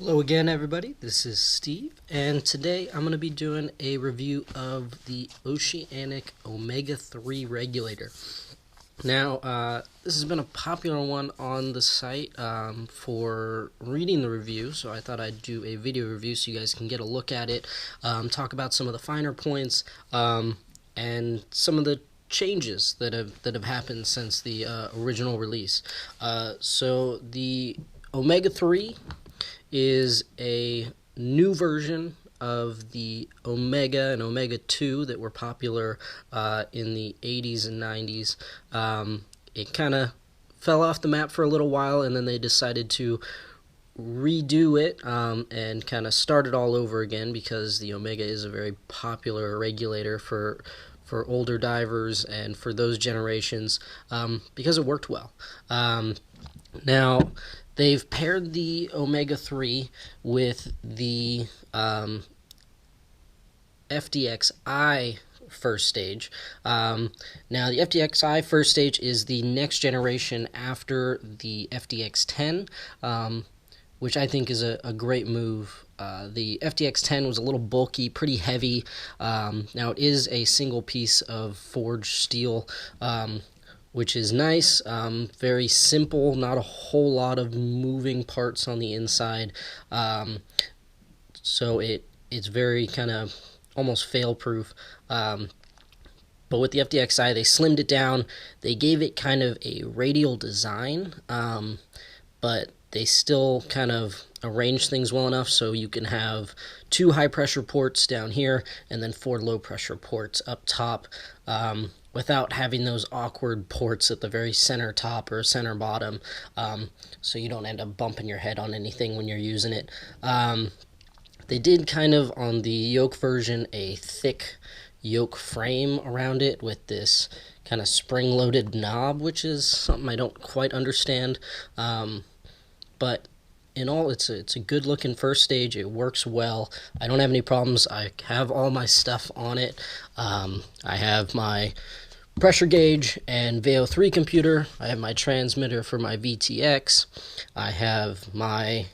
Hello again, everybody. This is Steve, and today I'm going to be doing a review of the Oceanic Omega 3 regulator. Now, this has been a popular one on the site for reading the review, so I thought I'd do a video review so you guys can get a look at it, talk about some of the finer points, and some of the changes that have happened since the original release. So the Omega 3 is a new version of the Omega and Omega 2 that were popular in the 80s and 90s. It kind of fell off the map for a little while, and then they decided to redo it and kind of start it all over again because the Omega is a very popular regulator for older divers and for those generations because it worked well. Now, they've paired the Omega 3 with the FDXI first stage. Now, the FDXI first stage is the next generation after the FDX10, which I think is a great move. The FDX10 was a little bulky, pretty heavy. Now, it is a single piece of forged steel, which is nice, very simple, not a whole lot of moving parts on the inside, so it's very kind of almost fail-proof. But with the FDXI, they slimmed it down, they gave it kind of a radial design, but they still kind of arrange things well enough so you can have 2 high-pressure ports down here and then 4 low-pressure ports up top, without having those awkward ports at the very center top or center bottom, so you don't end up bumping your head on anything when you're using it. They did kind of, on the yoke version, a thick yoke frame around it with this kind of spring-loaded knob, which is something I don't quite understand, but in all, it's a good-looking first stage. It works well. I don't have any problems. I have all my stuff on it. I have my pressure gauge and VO3 computer. I have my transmitter for my VTX. I have my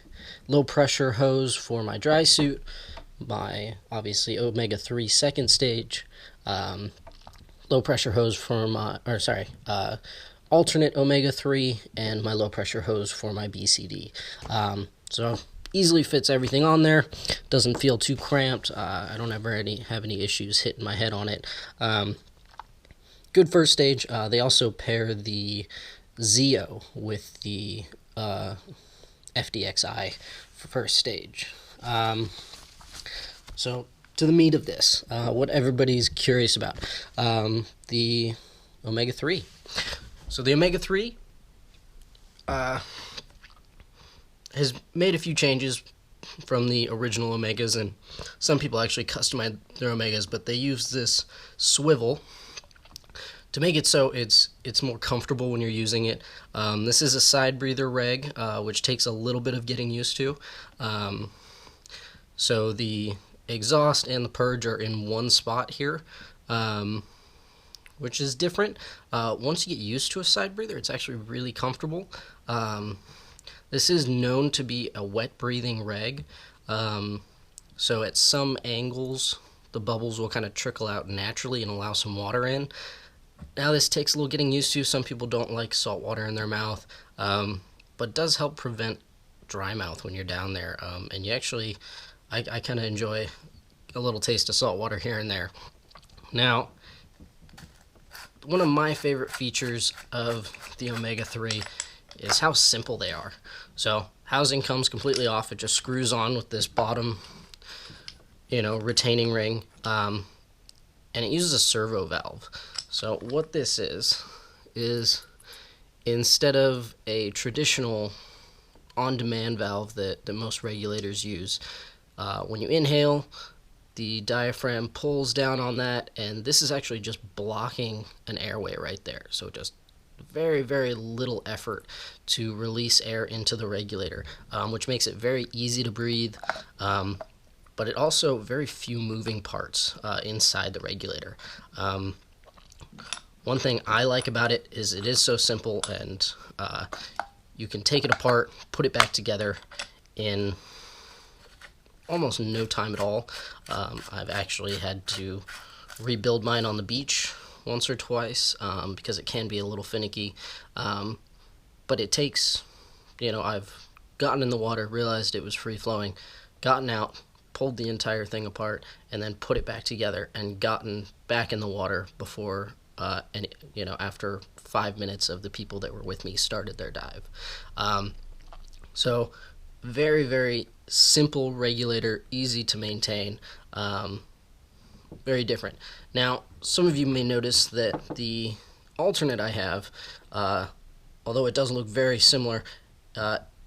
low-pressure hose for my dry suit. My, obviously, Omega 3 second stage. Low-pressure hose for my, alternate Omega 3, and my low pressure hose for my BCD. So easily fits everything on there, doesn't feel too cramped. I don't ever have any issues hitting my head on it. Good first stage. They also pair the Zeo with the FDXI for first stage. So to the meat of this, what everybody's curious about, the Omega 3. So the Omega 3 has made a few changes from the original Omegas, and some people actually customize their Omegas, but they use this swivel to make it so it's more comfortable when you're using it. This is a side breather reg, which takes a little bit of getting used to. So the exhaust and the purge are in one spot here, which is different. Once you get used to a side breather, it's actually really comfortable. This is known to be a wet breathing reg, so at some angles the bubbles will kind of trickle out naturally and allow some water in. Now, this takes a little getting used to. Some people don't like salt water in their mouth, but does help prevent dry mouth when you're down there, and you actually, I kind of enjoy a little taste of salt water here and there. Now, one of my favorite features of the Omega 3 is how simple they are. So, housing comes completely off. It just screws on with this bottom, retaining ring, and it uses a servo valve. So, what this is instead of a traditional on-demand valve that most regulators use, when you inhale, the diaphragm pulls down on that, and this is actually just blocking an airway right there. So just very, very little effort to release air into the regulator, which makes it very easy to breathe, but it also very few moving parts inside the regulator. One thing I like about it is so simple, and you can take it apart, put it back together in almost no time at all. I've actually had to rebuild mine on the beach once or twice because it can be a little finicky. But it takes, I've gotten in the water, realized it was free flowing, gotten out, pulled the entire thing apart, and then put it back together and gotten back in the water before, after 5 minutes of the people that were with me started their dive. So, very, very simple regulator, easy to maintain, very different. Now, some of you may notice that the alternate I have, although it does look very similar,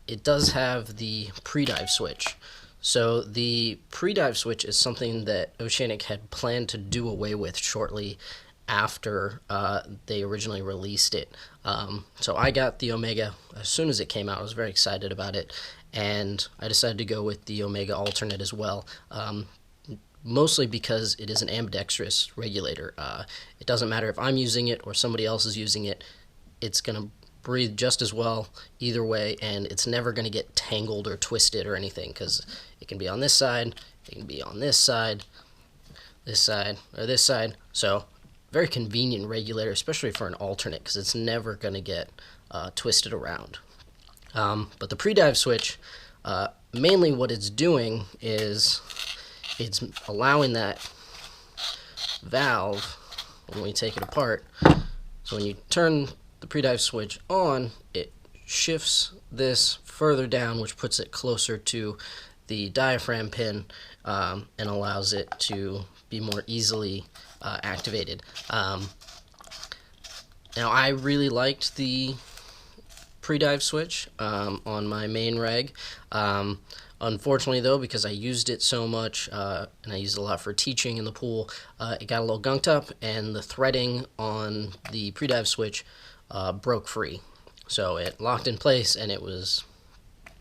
it does have the pre-dive switch. So the pre-dive switch is something that Oceanic had planned to do away with shortly after they originally released it. So I got the Omega as soon as it came out. I was very excited about it, and I decided to go with the Omega alternate as well. Mostly because it is an ambidextrous regulator. It doesn't matter if I'm using it or somebody else is using it, it's going to breathe just as well either way, and it's never going to get tangled or twisted or anything, because it can be on this side, it can be on this side, or this side. So, very convenient regulator, especially for an alternate, because it's never going to get twisted around. But the pre-dive switch, mainly what it's doing is it's allowing that valve, when we take it apart, so when you turn the pre-dive switch on, it shifts this further down, which puts it closer to the diaphragm pin, and allows it to be more easily activated. Now, I really liked the pre-dive switch on my main reg. Unfortunately, though, because I used it so much, and I used it a lot for teaching in the pool, it got a little gunked up, and the threading on the pre-dive switch broke free. So it locked in place, and it was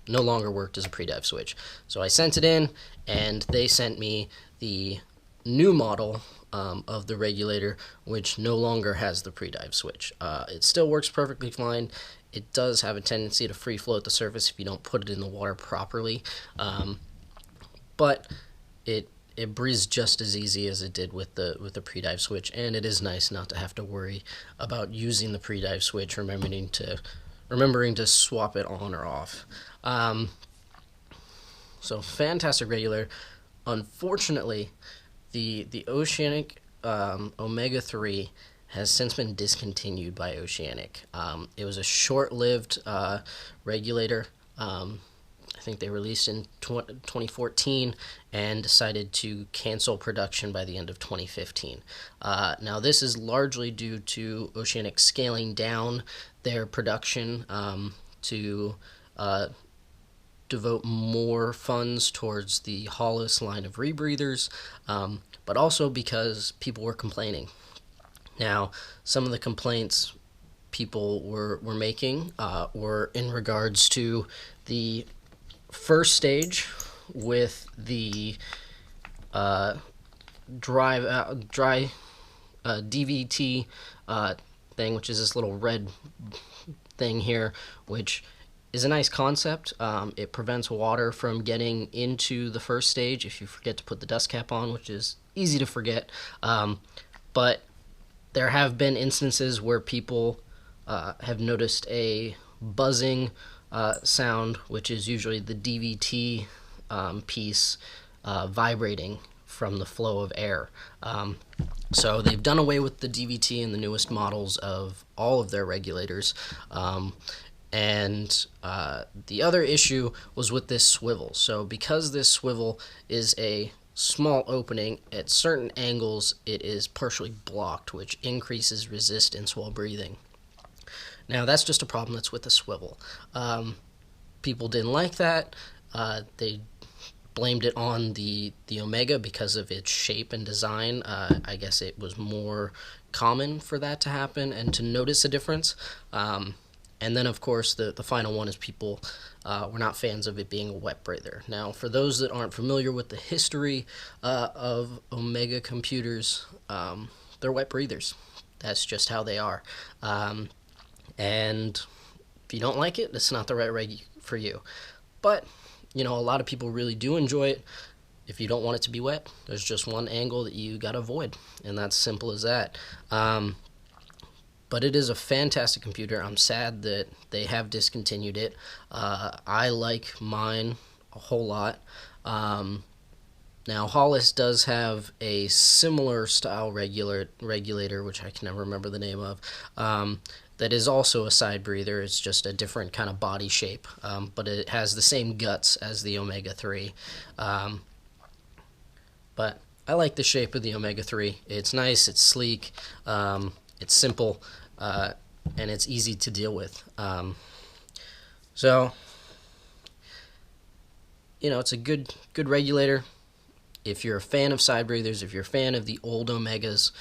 no longer worked as a pre-dive switch. So I sent it in, and they sent me the new model of the regulator, which no longer has the pre-dive switch. It still works perfectly fine. It does have a tendency to free float the surface if you don't put it in the water properly, but it breathes just as easy as it did with the pre-dive switch, and it is nice not to have to worry about using the pre-dive switch, remembering to swap it on or off. So fantastic regulator. Unfortunately, the Oceanic Omega 3 has since been discontinued by Oceanic. It was a short-lived regulator. I think they released in 2014 and decided to cancel production by the end of 2015. Now, this is largely due to Oceanic scaling down their production to devote more funds towards the Hollis line of rebreathers, but also because people were complaining. Now, some of the complaints people were making were in regards to the first stage with the dry DVT thing, which is this little red thing here, which is a nice concept. It prevents water from getting into the first stage if you forget to put the dust cap on, which is easy to forget. But there have been instances where people have noticed a buzzing sound, which is usually the DVT piece vibrating from the flow of air. So they've done away with the DVT in the newest models of all of their regulators. And the other issue was with this swivel. So because this swivel is a small opening, at certain angles it is partially blocked, which increases resistance while breathing. Now, that's just a problem that's with the swivel. People didn't like that. They blamed it on the Omega because of its shape and design. I guess it was more common for that to happen and to notice a difference. And then, of course, the final one is people were not fans of it being a wet breather. Now, for those that aren't familiar with the history of Omega computers, they're wet breathers. That's just how they are. And if you don't like it, it's not the right reg for you. But a lot of people really do enjoy it. If you don't want it to be wet, there's just one angle that you gotta avoid, and that's simple as that. But it is a fantastic computer. I'm sad that they have discontinued it. I like mine a whole lot. Now, Hollis does have a similar style regulator, which I can never remember the name of, that is also a side breather. It's just a different kind of body shape, but it has the same guts as the Omega 3. But I like the shape of the Omega 3. It's nice, it's sleek, it's simple, and it's easy to deal with. So, it's a good regulator. If you're a fan of side breathers, if you're a fan of the old Omegas,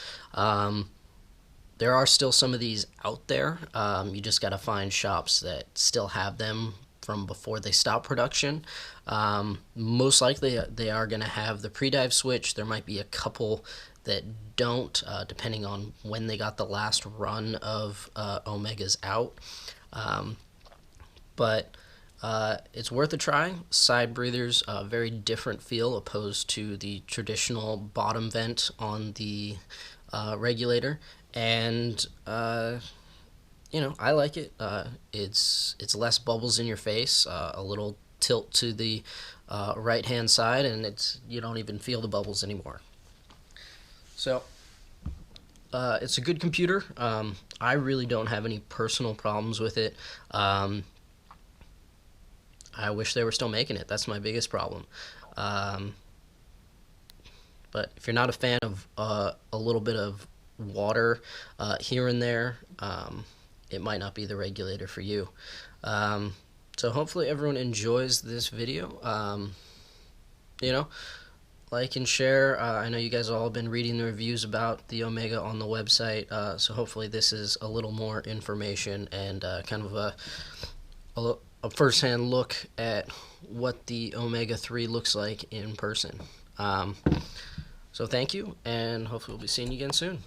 there are still some of these out there. You just got to find shops that still have them from before they stopped production. Most likely they are going to have the pre-dive switch. There might be a couple that don't, depending on when they got the last run of Omegas out. But it's worth a try. Side breathers, very different feel opposed to the traditional bottom vent on the regulator, and I like it. It's less bubbles in your face, a little tilt to the right hand side, and you don't even feel the bubbles anymore. So it's a good computer. I really don't have any personal problems with it. I wish they were still making it. That's my biggest problem. But if you're not a fan of a little bit of water here and there, it might not be the regulator for you. So hopefully everyone enjoys this video. Like and share. I know you guys have all been reading the reviews about the Omega on the website, so hopefully this is a little more information and kind of a first-hand look at what the Omega 3 looks like in person. So thank you, and hopefully we'll be seeing you again soon.